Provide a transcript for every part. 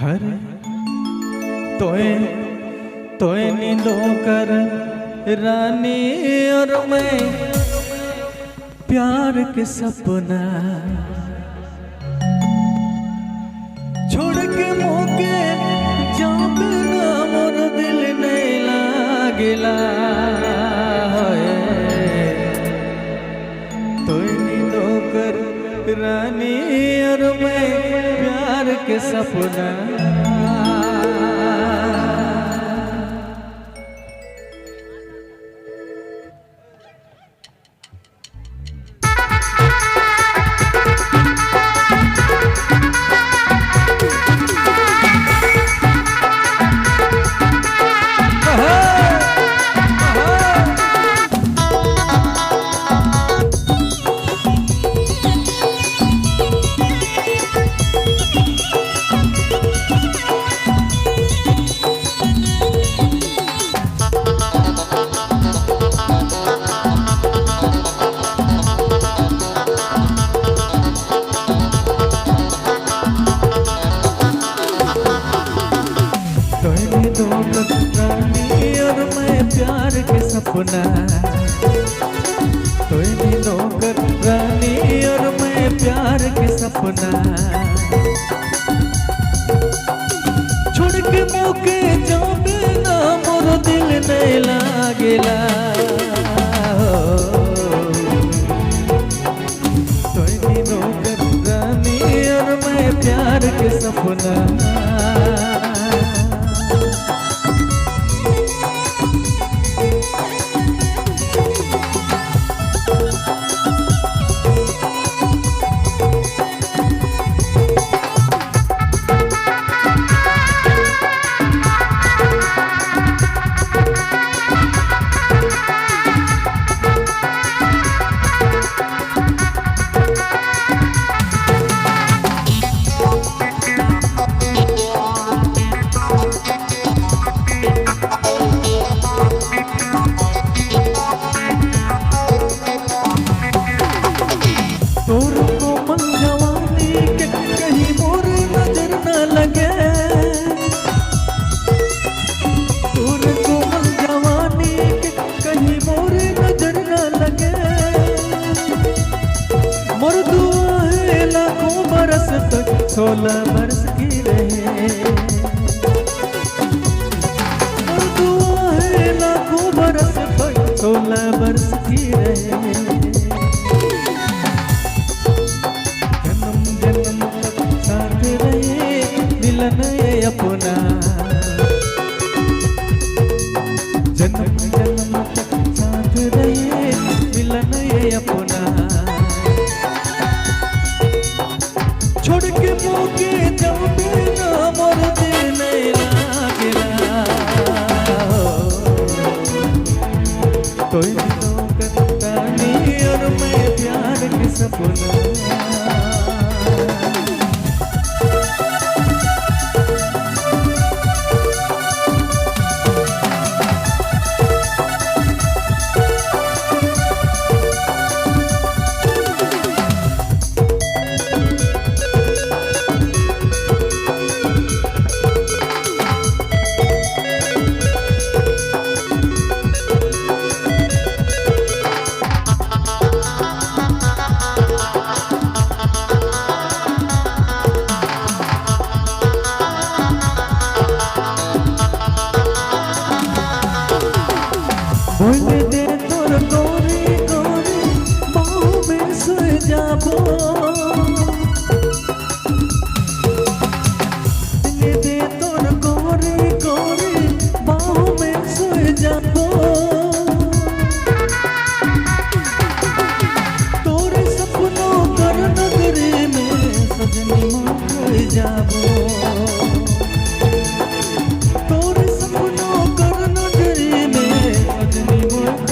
हरे तोए नींदों कर रानी और मैं प्यार के सपना छोड़ के मोके जब ना मोर दिल नहीं लागेला तोए नींदों कर रानी और मैं प्यार के सपना और मैं प्यार के सपना तोए नींदों कर रानी और मैं प्यार के सपना छोड़ के मोके जाबे ना मोर दिल नहीं लागेला तोए नींदों कर रानी और मैं प्यार के सपना मोर दुआ है लाखों बरस तक 16 बरस की रहे मोर दुआ है लाखों बरस तक 16 बरस की रहे जन्म जन्म तक साथ रहे मिलन ये अपना जन्म जन्म तक साथ रहे मिलन ये अपना छोड़ के मोके जाबे ना मोर दिल नहीं लागेला तोए नींदों कर रानी और मैं प्यार के सपना बोले दे तोर गोरी गोरी बाहों में सो जाबो बोले दे तोर गोरी गोरी बाहों में सो जाबो तोरे सपनों कर नगरी में सजनी मान जाबो तोरे सपनों कर नगरी में सजनी मान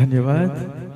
धन्यवाद।